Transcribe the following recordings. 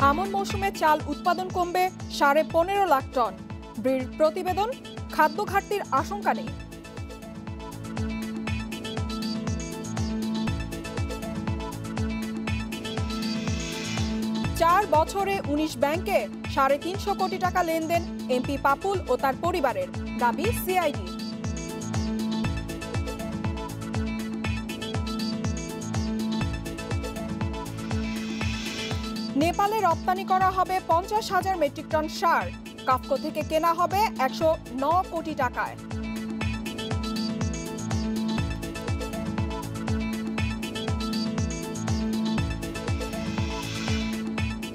আমন মৌসুমে চাল উৎপাদন কমবে 15.5 লাখ টন। ব্রির প্রতিবেদন, খাদ্য ঘাটতির আশঙ্কা নেই। চার বছরে 19 ব্যাংকে 350 কোটি টাকা লেনদেন এমপি পাপুল ও তার পরিবারের, দাবি সিআইডি। নেপালে রপ্তানি করা হবে 50,000 মেট্রিক টন সার, কাফকো থেকে কেনা হবে 109 কোটি টাকায়।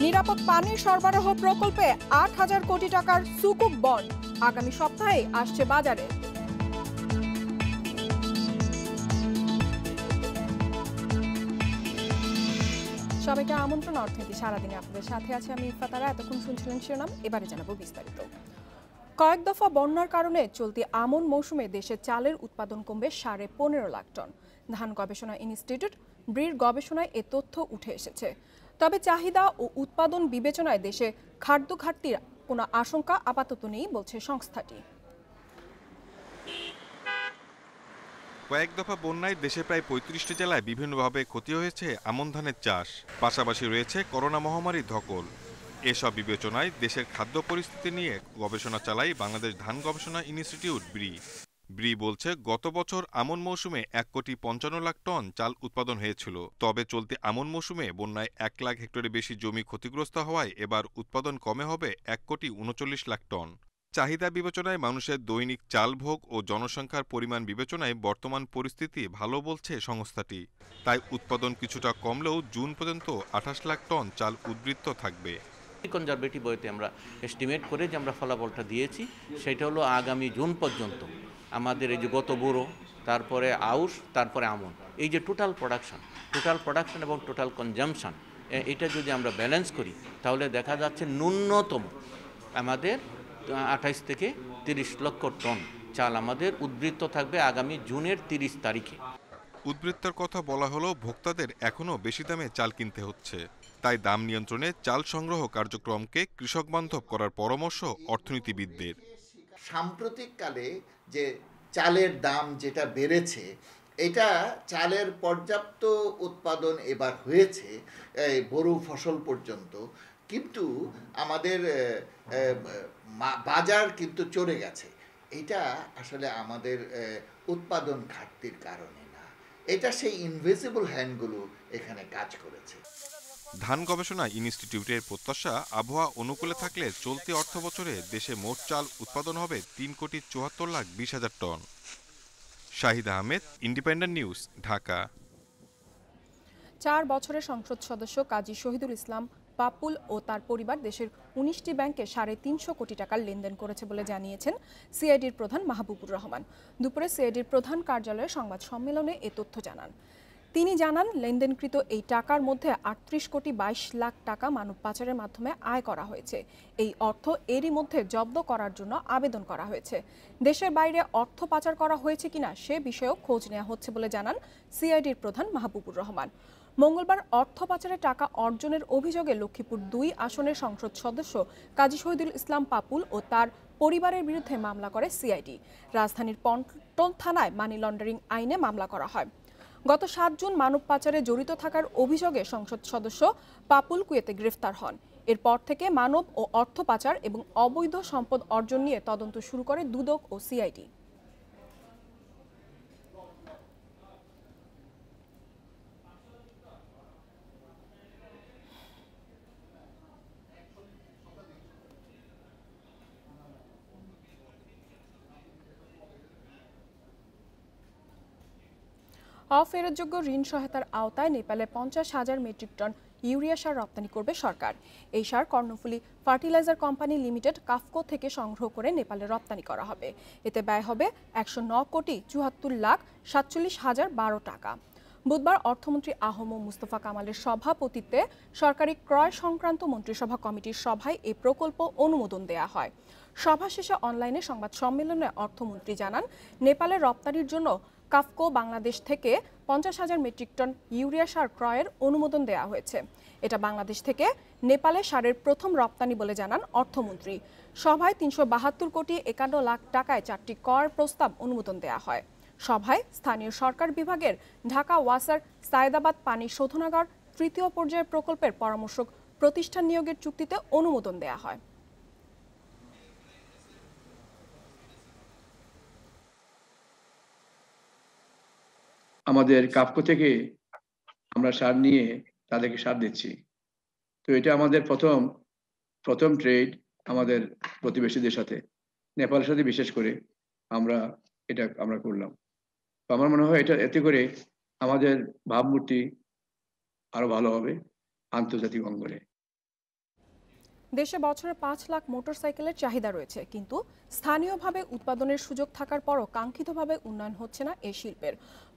নিরাপদ পানির সরবরাহ প্রকল্পে 8,000 কোটি টাকার সুকুক বন্ড আগামী সপ্তাহে আসছে বাজারে। সবাইকে আমন্ত্রণ অর্থনীতি সারাদিনে আপনাদের সাথে আছে আমি ইফাতারা। এতক্ষণ শুনছিলেন শিরোনাম, এবারে জানাবো বিস্তারিত। কয়েক দফা বন্যার কারণে চলতি আমন মৌসুমে দেশে চালের উৎপাদন কমবে 15.5 লাখ টন। ধান গবেষণা ইনস্টিটিউট ব্রির গবেষণায় এ তথ্য উঠে এসেছে। তবে চাহিদা ও উৎপাদন বিবেচনায় দেশে খাদ্য ঘাটতির কোনো আশঙ্কা আপাতত নেই বলছে সংস্থাটি। কয়েক দফা বন্যায় দেশে প্রায় 35টি জেলায় বিভিন্নভাবে ক্ষতি হয়েছে আমন ধানের চাষ, পাশাপাশি রয়েছে করোনা মহামারীর ধকল। এসব বিবেচনায় দেশের খাদ্য পরিস্থিতি নিয়ে গবেষণা চালায় বাংলাদেশ ধান গবেষণা ইনস্টিটিউট ব্রি বলছে, গত বছর আমন মৌসুমে 1,55 লাখ টন চাল উৎপাদন হয়েছিল। তবে চলতি আমন মৌসুমে বন্যায় 1 লাখ হেক্টরের বেশি জমি ক্ষতিগ্রস্ত হওয়ায় এবার উৎপাদন কমে হবে 1,39 লাখ টন। চাহিদা বিবেচনায়, মানুষের দৈনিক চাল ভোগ ও জনসংখ্যার পরিমাণ বিবেচনায় বর্তমান পরিস্থিতি ভালো বলছে সংস্থাটি। তাই উৎপাদন কিছুটা কমলেও জুন পর্যন্ত 28 লাখ টন চাল উদ্বৃত্ত থাকবে। কনজারভেটিভ ওয়েতে আমরা এস্টিমেট করে যে আমরা ফলাফলটা দিয়েছি সেটা হলো আগামী জুন পর্যন্ত আমাদের এই যে গত বোরো, তারপরে আউশ, তারপরে আমন, এই যে টোটাল প্রোডাকশন এবং টোটাল কনজামশন, এটা যদি আমরা ব্যালেন্স করি তাহলে দেখা যাচ্ছে ন্যূনতম আমাদের 28 থেকে 30 লক্ষ টন চাল আমাদের উদ্বৃত্ত থাকবে আগামী জুনের 30 তারিখে। উদ্বৃত্তের কথা বলা হলেও ভোক্তাদের এখনও বেশি দামে চাল কিনতে হচ্ছে। তাই দাম নিয়ন্ত্রণে চাল সংগ্রহ কার্যক্রমকে কৃষক বান্ধব করার পরামর্শ অর্থনীতিবিদদের। সাম্প্রতিককালে যে চালের দাম যেটা বেড়েছে, এটা চালের পর্যাপ্ত উৎপাদন এবার হয়েছে বোরো ফসল পর্যন্ত, কিন্তু আমাদের বাজার কিন্তু চড়ে গেছে। এটা আসলে আমাদের উৎপাদন ঘাটতির কারণে না, এটা সেই ইনভিজিবল হ্যান্ডগুলো এখানে কাজ করেছে। ধান গবেষণা ইনস্টিটিউটের প্রত্যাশা, আবহাওয়া অনুকূলে থাকলে চলতি অর্থ বছরে দেশে মোট চাল উৎপাদন হবে 3,74,20,000 ton. Shahid Ahmed, independent news, Dhaka. 4 বছরের সংসদ সদস্য কাজী শহীদুল ইসলাম পাপুল ও তার পরিবার দেশের 19টি ব্যাংকে 350 কোটি টাকার লেনদেন করেছে বলে জানিয়েছেন সিআইডির প্রধান মাহবুবুর রহমান। দুপুরে সিআইডির প্রধান কার্যালয়ে সংবাদ সম্মেলনে এ তথ্য জানান। তিনি জানান, লেনদেনকৃত এই টাকার মধ্যে 38 কোটি 22 লাখ টাকা মানব পাচারের মাধ্যমে আয় করা হয়েছে। এই অর্থ এরই মধ্যে জব্দ করার জন্য আবেদন করা হয়েছে। দেশের বাইরে অর্থ পাচার করা হয়েছে কিনা সে বিষয়েও খোঁজ নেওয়া হচ্ছে বলে জানান সিআইডির প্রধান মাহবুবুর রহমান। মঙ্গলবার অর্থ পাচারের টাকা অর্জনের অভিযোগে লক্ষ্মীপুর 2 আসনের সংসদ সদস্য কাজী শহীদুল ইসলাম পাপুল ও তার পরিবারের বিরুদ্ধে মামলা করে সিআইডি। রাজধানীর পল্টন থানায় মানি লন্ডারিং আইনে মামলা করা হয়। গত 7 জুন মানব পাচারে জড়িত থাকার অভিযোগে সংসদ সদস্য পাপুল কুয়েতে গ্রেফতার হন। এরপর থেকে মানব ও অর্থ পাচার এবং অবৈধ সম্পদ অর্জন নিয়ে তদন্ত শুরু করে দুদক ও সিআইডি। অফেরতযোগ্য ঋণ সহায়তার আওতায় নেপালে 50,000 মেট্রিক টন ইউরিয়া সার রপ্তানি করবে সরকার। এই সার Karnaphuli fertilizer company limited KAFCO থেকে সংগ্রহ করে নেপালে রপ্তানি করা হবে। এতে ব্যয় হবে 109,74,47,012 টাকা। বুধবার অর্থমন্ত্রী আহম মুস্তফা কামালের সভাপতিত্বে সরকারি ক্রয় সংক্রান্ত মন্ত্রিসভা কমিটির সভায় এই প্রকল্প অনুমোদন দেয়া হয়। সভা শেষে অনলাইনে সংবাদ সম্মেলনে অর্থমন্ত্রী জানান, নেপালে রপ্তানির জন্য কাফকো বাংলাদেশ থেকে 50,000 মেট্রিক টন ইউরিয়া সার ক্রয়ের অনুমোদন দেওয়া হয়েছে। এটা বাংলাদেশ থেকে নেপালে সারের প্রথম রপ্তানি বলে জানান অর্থমন্ত্রী। সভায় 372 কোটি 51 লাখ টাকায় 4টি কর প্রস্তাব অনুমোদন দেওয়া হয়। সভায় স্থানীয় সরকার বিভাগের ঢাকা ওয়াসার সায়েদাবাদ পানি শোধনাগার তৃতীয় পর্যায়ের প্রকল্পের পরামর্শক প্রতিষ্ঠান নিয়োগের চুক্তিতে অনুমোদন দেওয়া হয়। আমাদের কাফকো থেকে আমরা সার নিয়ে তাদেরকে সার দিচ্ছি। তো এটা আমাদের প্রথম ট্রেড আমাদের প্রতিবেশীদের সাথে, নেপালের সাথে বিশেষ করে আমরা করলাম। তো আমার মনে হয় এতে করে আমাদের ভাবমূর্তি আরো ভালো হবে আন্তর্জাতিক অঙ্গনে। দেশে বছরে 5 লাখ মোটরসাইকেলের চাহিদা রয়েছে, কিন্তু স্থানীয়ভাবে উৎপাদনের সুযোগ থাকার পরও কাঙ্ক্ষিতভাবে উন্নয়ন হচ্ছে না এই শিল্পের।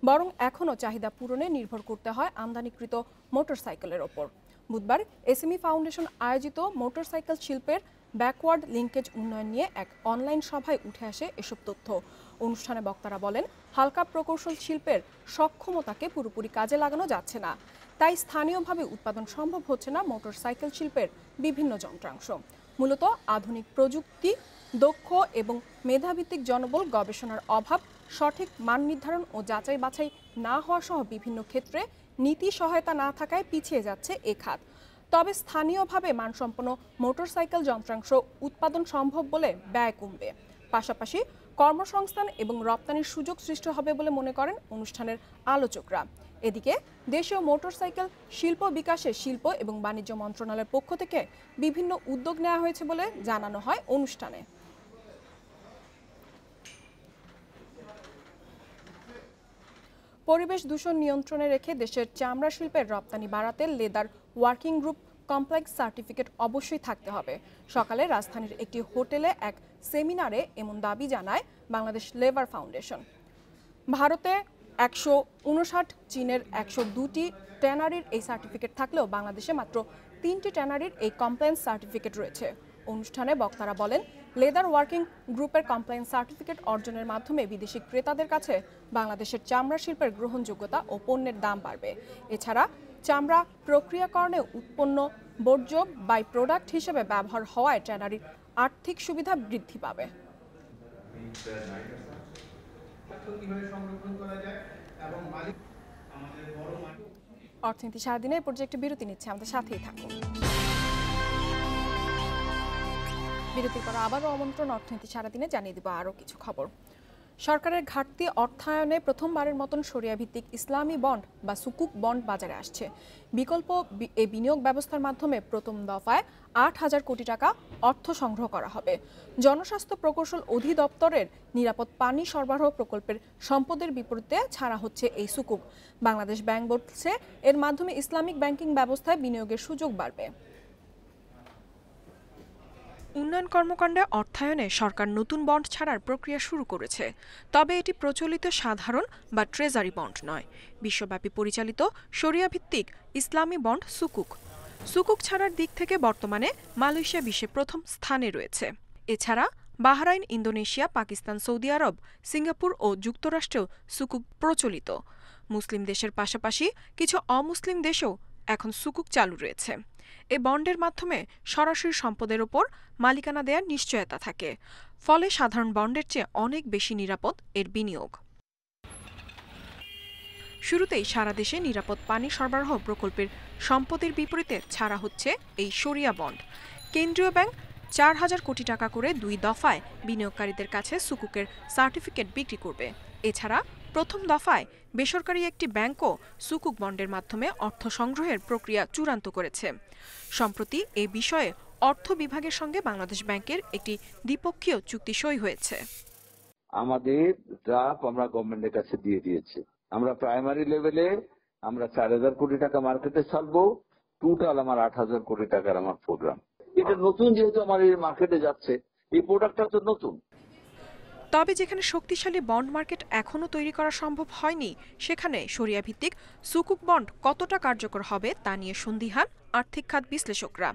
বরং এখনও চাহিদা পূরণে নির্ভর করতে হয় আমদানিকৃত মোটরসাইকেলের ওপর। বুধবার এসএমই ফাউন্ডেশন আয়োজিত মোটরসাইকেল শিল্পের ব্যাকওয়ার্ড লিঙ্কেজ উন্নয়ন নিয়ে এক অনলাইন সভায় উঠে আসে এসব তথ্য। অনুষ্ঠানে বক্তারা বলেন, হালকা প্রকৌশল শিল্পের সক্ষমতাকে পুরোপুরি কাজে লাগানো যাচ্ছে না, তাই স্থানীয়ভাবে উৎপাদন সম্ভব হচ্ছে না মোটরসাইকেল শিল্পের বিভিন্ন যন্ত্রাংশ। মূলত আধুনিক প্রযুক্তি, দক্ষ এবং মেধাভিত্তিক জনবল, গবেষণার অভাব, সঠিক মান নির্ধারণ ও যাচাই বাছাই না হওয়া সহ বিভিন্ন ক্ষেত্রে নীতি সহায়তা না থাকায় পিছিয়ে যাচ্ছে এ খাত। তবে স্থানীয়ভাবে মানসম্পন্ন মোটরসাইকেল যন্ত্রাংশ উৎপাদন সম্ভব বলে ব্যয় কমবে, পাশাপাশি কর্মসংস্থান এবং রপ্তানির সুযোগ সৃষ্টি হবে বলে মনে করেন অনুষ্ঠানের আলোচকরা। এদিকে দেশীয় মোটরসাইকেল শিল্প বিকাশে শিল্প এবং বাণিজ্য মন্ত্রণালয়ের পক্ষ থেকে বিভিন্ন উদ্যোগ নেওয়া হয়েছে বলে জানানো হয় অনুষ্ঠানে। পরিবেশ দূষণ নিয়ন্ত্রণে রেখে দেশের চামড়া শিল্পের রপ্তানি বাড়াতে leather working group complex certificate অবশ্যই থাকতে হবে। সকালে রাজধানীর একটি হোটেলে এক সেমিনারে এমন দাবি জানায় বাংলাদেশ লেবার ফাউন্ডেশন। ভারতে 159, চীনের 102টি ট্যানারির এই সার্টিফিকেট থাকলেও বাংলাদেশে মাত্র 3টি ট্যানারির এই কমপ্লায়েন্স সার্টিফিকেট রয়েছে। অনুষ্ঠানে বক্তারা বলেন, লেদার ওয়ার্কিং গ্রুপের কমপ্লায়েন্স সার্টিফিকেট অর্জনের মাধ্যমে বিদেশি ক্রেতাদের কাছে বাংলাদেশের চামড়া শিল্পের গ্রহণযোগ্যতা ও পণ্যের দাম বাড়বে। এছাড়া চামড়া প্রক্রিয়াকরণে উৎপন্ন বর্জ্য বাই প্রোডাক্ট হিসেবে ব্যবহার হওয়ায় ট্যানারির আর্থিক সুবিধা বৃদ্ধি পাবে। অর্থনীতি সারাদিনে এই পর্যায়ে বিরতি নিচ্ছে, আমাদের সাথেই থাকুন। বিরতির পর আবারও আমন্ত্রণ অর্থনীতি সারাদিনে, জানিয়ে দিব আরও কিছু খবর। সরকারের ঘাটতি অর্থায়নে প্রথমবারের মতন শরিয়া ভিত্তিক ইসলামী বন্ড বা সুকুক বন্ড বাজারে আসছে। বিকল্প এই বিনিয়োগ ব্যবস্থার মাধ্যমে প্রথম দফায় 8,000 কোটি টাকা অর্থ সংগ্রহ করা হবে। জনস্বাস্থ্য প্রকৌশল অধিদপ্তরের নিরাপদ পানি সরবরাহ প্রকল্পের সম্পদের বিপরীতে ছাড়া হচ্ছে এই সুকুক। বাংলাদেশ ব্যাংক বলছে, এর মাধ্যমে ইসলামিক ব্যাংকিং ব্যবস্থায় বিনিয়োগের সুযোগ বাড়বে। উন্নয়ন কর্মকাণ্ডে অর্থায়নে সরকার নতুন বন্ড ছাড়ার প্রক্রিয়া শুরু করেছে, তবে এটি প্রচলিত সাধারণ বা ট্রেজারি বন্ড নয়। বিশ্বব্যাপী পরিচালিত শরিয়া ভিত্তিক ইসলামী বন্ড সুকুক। সুকুক ছাড়ার দিক থেকে বর্তমানে মালয়েশিয়া বিশ্বে প্রথম স্থানে রয়েছে। এছাড়া বাহরাইন, ইন্দোনেশিয়া, পাকিস্তান, সৌদি আরব, সিঙ্গাপুর ও যুক্তরাষ্ট্রেও সুকুক প্রচলিত। মুসলিম দেশের পাশাপাশি কিছু অমুসলিম দেশেও এখন সুকুক চালু রয়েছে। এ বন্ডের মাধ্যমে সরাসরি সম্পদের ওপর মালিকানা দেওয়ার নিশ্চয়তা থাকে, ফলে সাধারণ বন্ডের চেয়ে অনেক বেশি নিরাপদ এর বিনিয়োগ। শুরুতেই সারা দেশে নিরাপদ পানি সরবরাহ প্রকল্পের সম্পদের বিপরীতে ছাড়া হচ্ছে এই শরিয়া বন্ড। কেন্দ্রীয় ব্যাংক 4,000 কোটি টাকা করে 2 দফায় বিনিয়োগকারীদের কাছে সুকুকের সার্টিফিকেট বিক্রি করবে। এছাড়া প্রথম দফায় বেসরকারি একটি ব্যাংকও সুকুক বন্ডের মাধ্যমে অর্থ সংগ্রহের প্রক্রিয়া চূড়ান্ত করেছে। সম্প্রতি এ বিষয়ে অর্থ বিভাগের সঙ্গে বাংলাদেশ ব্যাংকের একটি দ্বিপক্ষীয় চুক্তি সই হয়েছে। আমাদের ড্রাফট আমরা গভর্নমেন্টের কাছে দিয়ে দিয়েছি। আমরা প্রাইমারি লেভেলে আমরা 4,000 কোটি টাকা মার্কেটে ছাড়বো। টোটাল আমার 8,000 কোটি টাকার আমার প্রোগ্রাম। এটা নতুন, যেহেতু আমার এই মার্কেটে যাচ্ছে, এই প্রোডাক্টটা তো নতুন। তবে যেখানে শক্তিশালী বন্ড মার্কেট এখনও তৈরি করা সম্ভব হয়নি, সেখানে শরিয়া ভিত্তিক সুকুক বন্ড কতটা কার্যকর হবে তা নিয়ে সন্দিহান আর্থিক খাত বিশ্লেষকরা।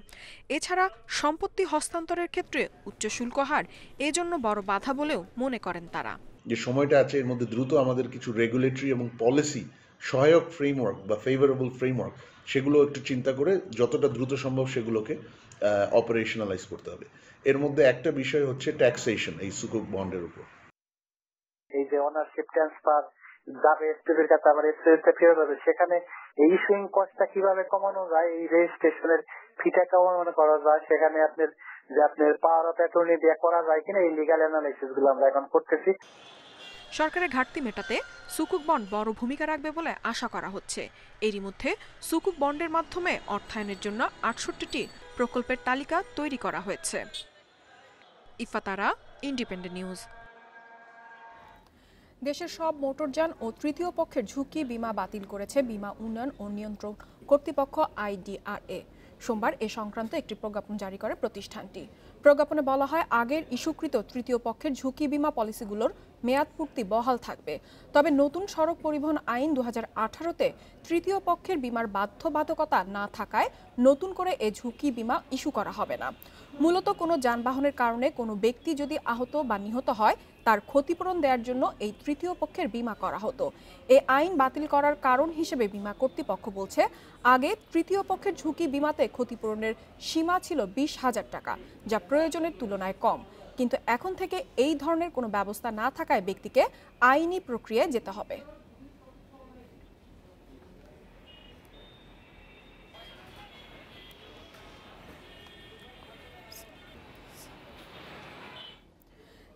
এছাড়া সম্পত্তি হস্তান্তরের ক্ষেত্রে উচ্চ শুল্ক হার এজন্য বড় বাধা বলেও মনে করেন তারা। যে সময়টা আছে এর মধ্যে দ্রুত আমাদের কিছু রেগুলেটরি এবং পলিসি সহায়ক ফ্রেমওয়ার্ক বা ফেভারেবল ফ্রেমওয়ার্ক সেগুলো একটু চিন্তা করে যতটা দ্রুত সম্ভব সেগুলোকে অপারেশনালাইজ করতে হবে। এর মধ্যে একটা বিষয় হচ্ছে ট্যাক্সেশন এই সুকুক বন্ডের উপর। এই যে ওনারশিপ ট্রান্সফার যাবে এসপিভির কাছে আবার এসপিভিতে ফেরত হবে, সেখানে এই ইস্যুইং কস্টটা কিভাবে কমানো যায়, এই রেজিস্ট্রেশনের ফিটা কমানো করা যায়, সেখানে আপনার পাওয়ার অফ অ্যাটর্নি দিয়ে করা যায় কিনা, এই লিগাল অ্যানালাইসিস গুলো আমরা এখন করতেছি। সরকারের ঘাটতি মেটাতে সুকুক বন্ড বড় ভূমিকা রাখবে বলে আশা করা হচ্ছে। এরই মধ্যে সুকুক বন্ডের মাধ্যমে অর্থায়নের জন্য ৬৮টি প্রকল্পের তালিকা তৈরি করা হয়েছে। ইফাতারা, ইন্ডিপেন্ডেন্ট নিউজ। দেশের সব মোটরযান ও তৃতীয় পক্ষের ঝুঁকি বিমা বাতিল করেছে বিমা উন্নয়ন ও নিয়ন্ত্রণ কর্তৃপক্ষ IDRA। সোমবার এ সংক্রান্ত একটি প্রজ্ঞাপন জারি করে প্রতিষ্ঠানটি। প্রজ্ঞাপনে বলা হয়, আগের ইস্যুকৃত তৃতীয় পক্ষের ঝুঁকি বিমা পলিসিগুলোর মেয়াদ পূর্তি বহাল থাকবে। তবে নতুন সড়ক পরিবহন আইন 2018-তে তৃতীয় পক্ষের বিমার বাধ্যবাধকতা না থাকায় নতুন করে এ ঝুঁকি বিমা ইস্যু করা হবে না। মূলত কোনো যানবাহনের কারণে কোনো ব্যক্তি যদি আহত বা নিহত হয়, তার ক্ষতিপূরণ দেওয়ার জন্য এই তৃতীয় পক্ষের বিমা করা হতো। এই আইন বাতিল করার কারণ হিসেবে বিমা কর্তৃপক্ষ বলছে, আগে তৃতীয় পক্ষের ঝুঁকি বিমাতে ক্ষতিপূরণের সীমা ছিল 20,000 টাকা, যা প্রয়োজনের তুলনায় কম। কিন্তু এখন থেকে এই ধরনের কোনো ব্যবস্থা না থাকায় ব্যক্তিকে আইনি প্রক্রিয়ায় যেতে হবে।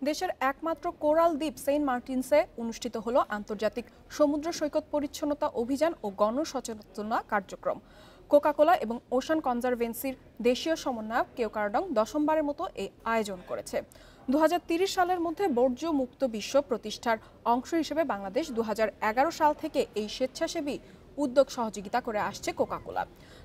দেশের একমাত্র কোরাল দ্বীপ সেন্ট মার্টিনসে অনুষ্ঠিত হলো আন্তর্জাতিক সমুদ্র সৈকত পরিচ্ছন্নতা অভিযান ও গণসচেতনতা কার্যক্রম। কোকাকোলা এবং ওশান কনজারভেন্সির দেশীয় সমন্বয়ক কেওকারডং দশমবারের মতো এই আয়োজন করেছে। 2030 সালের মধ্যে বর্জ্য মুক্ত বিশ্ব প্রতিষ্ঠার অংশ হিসেবে বাংলাদেশ 2011 সাল থেকে এই স্বেচ্ছাসেবী উদ্যোগ সহযোগিতা করে আসছে কোকাকোলা।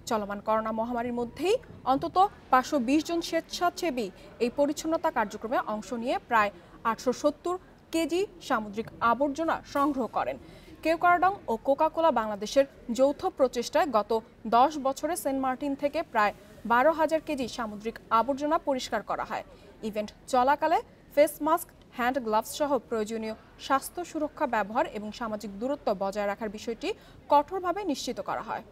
চলমান করোনা মহামারীর মধ্যেই অন্তত 520 জন স্বেচ্ছাসেবী এই পরিচ্ছন্নতা কার্যক্রমে অংশ নিয়ে প্রায় 870 কেজি সামুদ্রিক আবর্জনা সংগ্রহ করেন। কেওকারডং ও কোকাকোলা বাংলাদেশের যৌথ প্রচেষ্টায় গত 10 বছরে সেন্ট মার্টিন থেকে প্রায় 12,000 কেজি সামুদ্রিক আবর্জনা পরিষ্কার করা হয়। ইভেন্ট চলাকালে ফেস মাস্ক, হ্যান্ড গ্লাভস সহ প্রয়োজনীয় স্বাস্থ্য সুরক্ষা ব্যবহার এবং সামাজিক দূরত্ব বজায় রাখার বিষয়টি কঠোরভাবে নিশ্চিত করা হয়।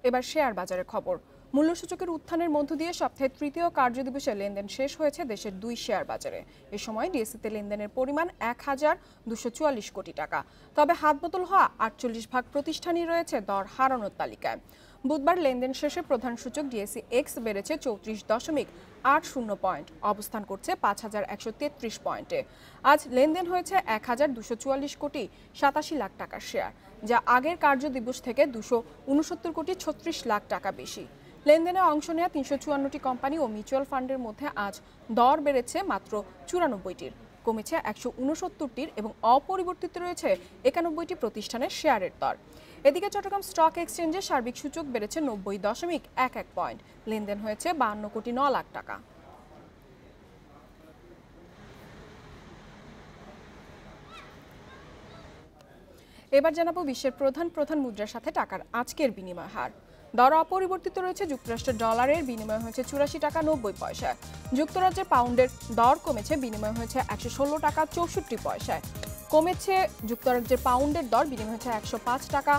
এবার শেয়ার বাজারের খবর। মূল্যসূচকের উত্থানের মধ্য দিয়ে সপ্তাহের তৃতীয় কার্যদিবসে লেনদেন শেষ হয়েছে দেশের 2 শেয়ার বাজারে। এ সময় ডিএসইতে লেনদেনের পরিমাণ 1,244 কোটি টাকা। তবে হাতবদল হওয়া 48 ভাগ প্রতিষ্ঠানই রয়েছে দর হারানোর তালিকায়। বুধবার লেনদেন শেষে প্রধান সূচক ডিএসই এক্স বেড়েছে 34.80 পয়েন্ট, অবস্থান করছে 5,133 পয়েন্টে। আজ লেনদেন হয়েছে 1,244 কোটি 87 লাখ টাকার শেয়ার, যা আগের কার্যদিবস থেকে 269 কোটি 36 লাখ টাকা বেশি। লেনদেনে অংশ নেওয়া 354টি কোম্পানি ও মিউচুয়াল ফান্ডের মধ্যে আজ দর বেড়েছে মাত্র 94টির, কমেছে 169টির এবং অপরিবর্তিত রয়েছে 91টি প্রতিষ্ঠানের শেয়ারের দর। এদিকে চট্টগ্রাম স্টক এক্সচেঞ্জে সার্বিক সূচক বেড়েছে 90.11 পয়েন্ট, লেনদেন হয়েছে 52 কোটি 9 লাখ টাকা। এবার জানাবো বিশ্বের প্রধান মুদ্রার সাথে টাকার আজকের বিনিময় হার। দর অপরিবর্তিত রয়েছে। যুক্তরাষ্ট্রের ডলারের বিনিময় হয়েছে 84 টাকা 90 পয়সায়। যুক্তরাজ্যের পাউন্ডের দর কমেছে, বিনিময় হয়েছে 116 টাকা 64 পয়সায়। কমেছে যুক্তরাজ্যের পাউন্ডের দর, বিনিময় হয়েছে 105 টাকা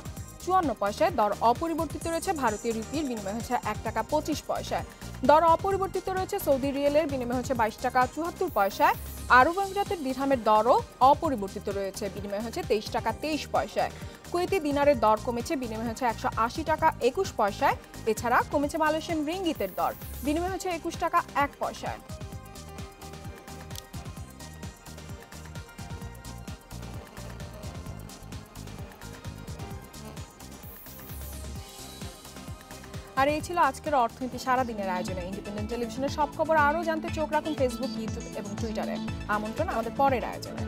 54 পয়সায়। দর অপরিবর্তিত রয়েছে। ভারতীয় রুপির বিনিময় হয়েছে 1 টাকা 25 পয়সায়। দর অপরিবর্তিত রয়েছে। সৌদি রিয়েলের বিনিময় হচ্ছে 22 টাকা 74 পয়সায়। আরব আমিরাতের দিরহামের দরও অপরিবর্তিত রয়েছে, বিনিময় হচ্ছে 23 টাকা 23 পয়সায়। কুয়েতি দিনারের দর কমেছে, বিনিময় হচ্ছে 180 টাকা 21 পয়সায়। এছাড়া কমেছে মালয়েশিয়ান রিঙ্গিতের দর, বিনিময় হচ্ছে 21 টাকা 1 পয়সায়। আর এই ছিল আজকের অর্থনীতি সারাদিনের আয়োজনে। ইন্ডিপেন্ডেন্ট টেলিভিশনের সব খবর আরও জানতে চোখ রাখুন ফেসবুক, ইউটিউব এবং টুইটারে। আমন্ত্রণ আমাদের পরের আয়োজনে।